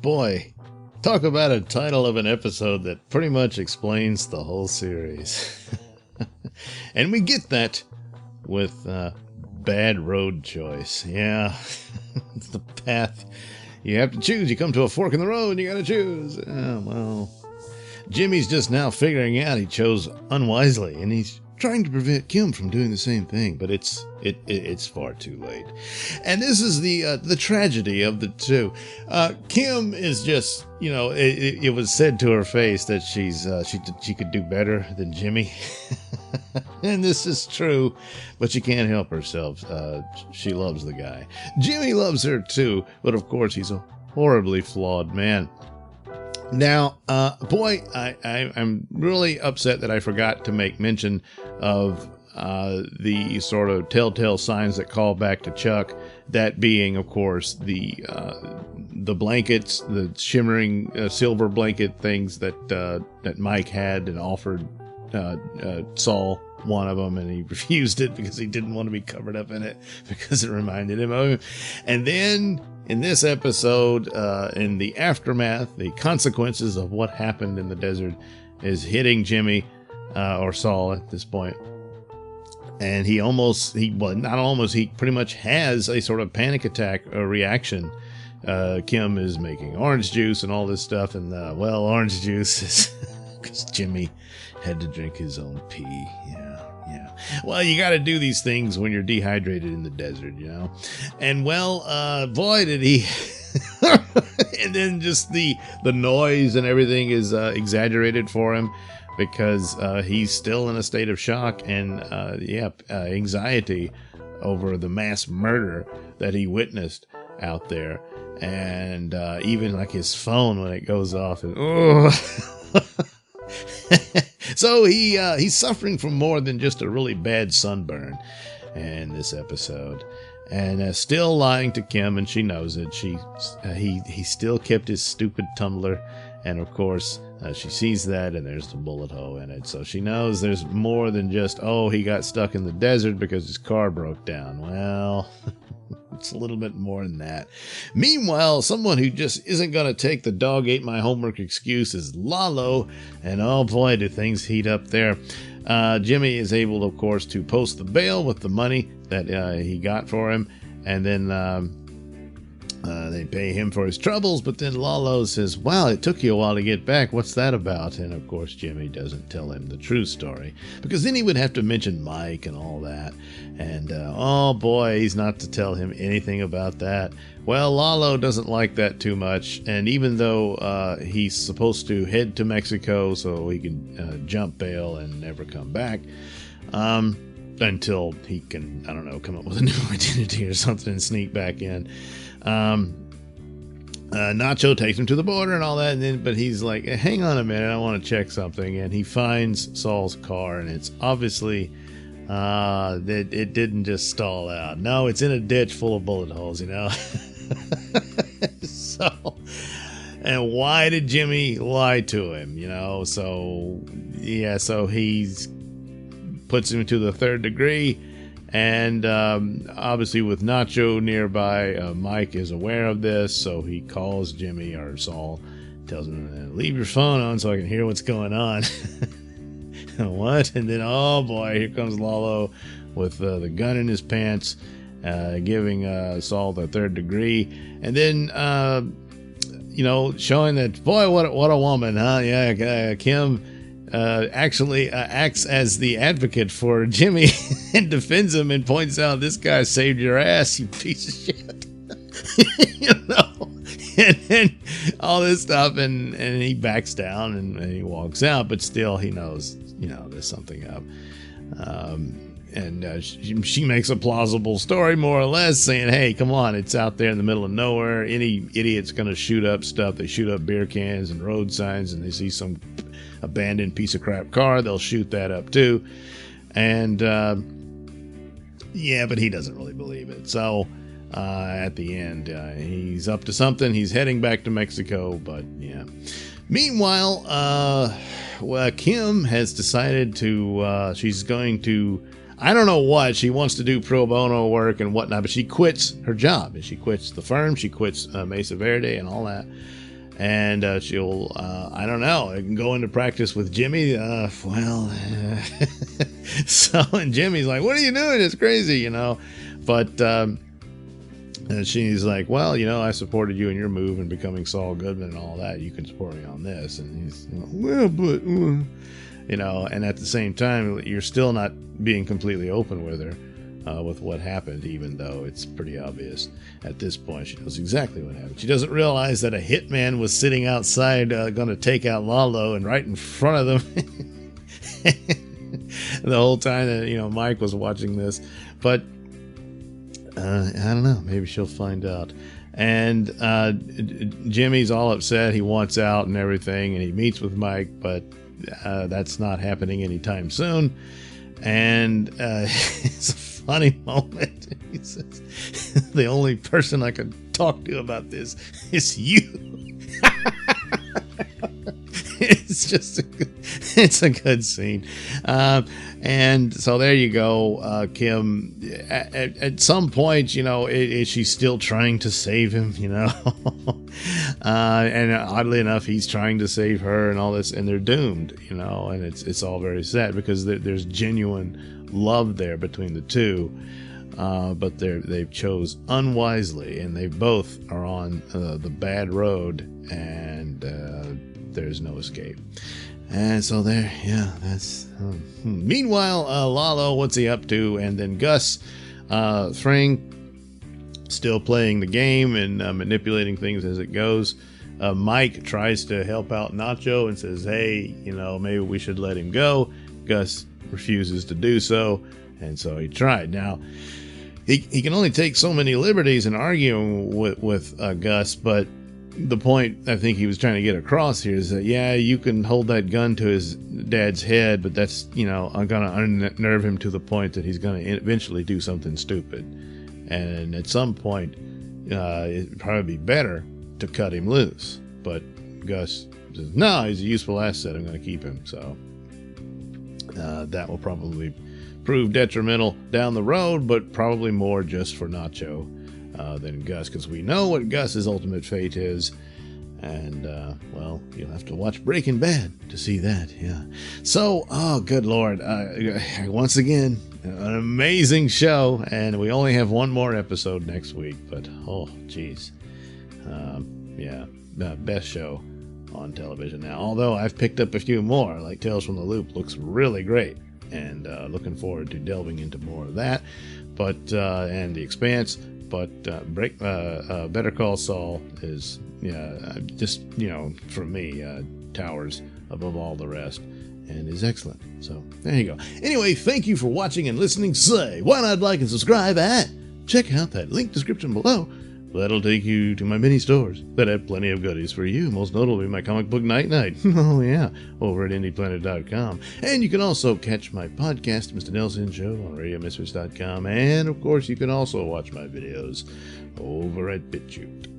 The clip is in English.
boy, talk about a title of an episode that pretty much explains the whole series. And we get that with bad road choice. Yeah, it's the path you have to choose. You come to a fork in the road and you gotta choose. Well, Jimmy's just now figuring out he chose unwisely, and he's trying to prevent Kim from doing the same thing, but it's far too late. And this is the tragedy of the two. Kim is just, it was said to her face that she could do better than Jimmy. And this is true, but she can't help herself. She loves the guy. Jimmy loves her too, but of course he's a horribly flawed man. Now, boy, I'm really upset that I forgot to make mention of the sort of telltale signs that call back to Chuck. That being, of course, the blankets, the shimmering silver blanket things that Mike had and offered Saul one of them, and he refused it because he didn't want to be covered up in it because it reminded him of him. And then in this episode, in the aftermath, the consequences of what happened in the desert is hitting Jimmy, or Saul at this point. And he pretty much has a sort of panic attack reaction. Kim is making orange juice and all this stuff. And, orange juice is because Jimmy had to drink his own pee. Yeah. Well, you got to do these things when you're dehydrated in the desert, And boy, did he. And then just the noise and everything is exaggerated for him because he's still in a state of shock and anxiety over the mass murder that he witnessed out there. And even like his phone, when it goes off, so he's suffering from more than just a really bad sunburn in this episode, and still lying to Kim, and she knows it. He still kept his stupid tumbler, and of course she sees that, and there's the bullet hole in it. So she knows there's more than just he got stuck in the desert because his car broke down. Well. It's a little bit more than that. Meanwhile, someone who just isn't going to take the dog ate my homework excuse is Lalo. And oh boy, do things heat up there. Jimmy is able, of course, to post the bail with the money that he got for him. And then they pay him for his troubles. But then Lalo says, wow, it took you a while to get back. What's that about? And of course, Jimmy doesn't tell him the true story, because then he would have to mention Mike and all that. And oh boy, he's not to tell him anything about that. Well, Lalo doesn't like that too much. And even though he's supposed to head to Mexico so he can jump bail and never come back, until he can, I don't know, come up with a new identity or something and sneak back in. Nacho takes him to the border and all that, but he's like, hang on a minute, I want to check something. And he finds Saul's car, and it's obviously that it didn't just stall out. No, it's in a ditch full of bullet holes, So, and why did Jimmy lie to him, So he's puts him to the third degree. And obviously with Nacho nearby, Mike is aware of this, so he calls Jimmy, or Saul, tells him, leave your phone on so I can hear what's going on. What? And then, oh boy, here comes Lalo with the gun in his pants, giving Saul the third degree. And then, showing that, boy, what a woman, huh? Yeah, Kim actually acts as the advocate for Jimmy and defends him and points out, this guy saved your ass, you piece of shit. And then all this stuff, and he backs down and he walks out, but still he knows, there's something up. And she makes a plausible story, more or less, saying, hey, come on, it's out there in the middle of nowhere. Any idiot's going to shoot up stuff. They shoot up beer cans and road signs, and they see some abandoned piece of crap car, they'll shoot that up too. And but he doesn't really believe it. So at the end, he's up to something. He's heading back to Mexico, but yeah. Meanwhile, Kim has decided to, she's going to, I don't know what, she wants to do pro bono work and whatnot, but she quits her job. She quits the firm, she quits Mesa Verde and all that. And she'll, I don't know, I can go into practice with Jimmy. So, and Jimmy's like, what are you doing? It's crazy, you know. But and she's like, well, you know, I supported you in your move and becoming Saul Goodman and all that. You can support me on this. And he's, well, but, you know, and at the same time, you're still not being completely open with her. With what happened, even though it's pretty obvious at this point. She knows exactly what happened. She doesn't realize that a hitman was sitting outside going to take out Lalo, and right in front of them the whole time that, you know, Mike was watching this. But I don't know, maybe she'll find out. And Jimmy's all upset. He wants out and everything, and he meets with Mike, but that's not happening anytime soon. And it's a funny moment. He says, the only person I could talk to about this is you. It's a good scene. And so there you go. Kim, at some point, you know, is she still trying to save him, you know? And oddly enough, he's trying to save her and all this, and they're doomed, you know, and it's all very sad because there's genuine love there between the two. But they've chose unwisely, and they both are on the bad road, and there's no escape. And so there, yeah, that's... Meanwhile, Lalo, what's he up to? And then Gus Fring, still playing the game and manipulating things as it goes. Mike tries to help out Nacho and says, hey, you know, maybe we should let him go. Gus refuses to do so, and so he tried. Now, he can only take so many liberties in arguing with Gus, but the point I think he was trying to get across here is that, yeah, you can hold that gun to his dad's head, but that's, you know, I'm going to unnerve him to the point that he's going to eventually do something stupid. And at some point, it'd probably be better to cut him loose. But Gus says, no, he's a useful asset. I'm going to keep him. So that will probably prove detrimental down the road, but probably more just for Nacho than Gus, because we know what Gus's ultimate fate is. And, well, you'll have to watch Breaking Bad to see that, yeah. So, oh, good Lord. Once again, an amazing show, and we only have one more episode next week, but, oh, geez. Yeah, best show on television now. Although I've picked up a few more, like Tales from the Loop looks really great, and looking forward to delving into more of that. But, and The Expanse. But Better Call Saul is, just, you know, for me, towers above all the rest and is excellent. So there you go. Anyway, thank you for watching and listening. Say, why not like and subscribe? Check out that link description below. That'll take you to my mini stores that have plenty of goodies for you, most notably my comic book Night. Oh yeah, over at indieplanet.com. And you can also catch my podcast, Mr Nailsin Show, on RadioMisfits.com. And of course, you can also watch my videos over at BitChute.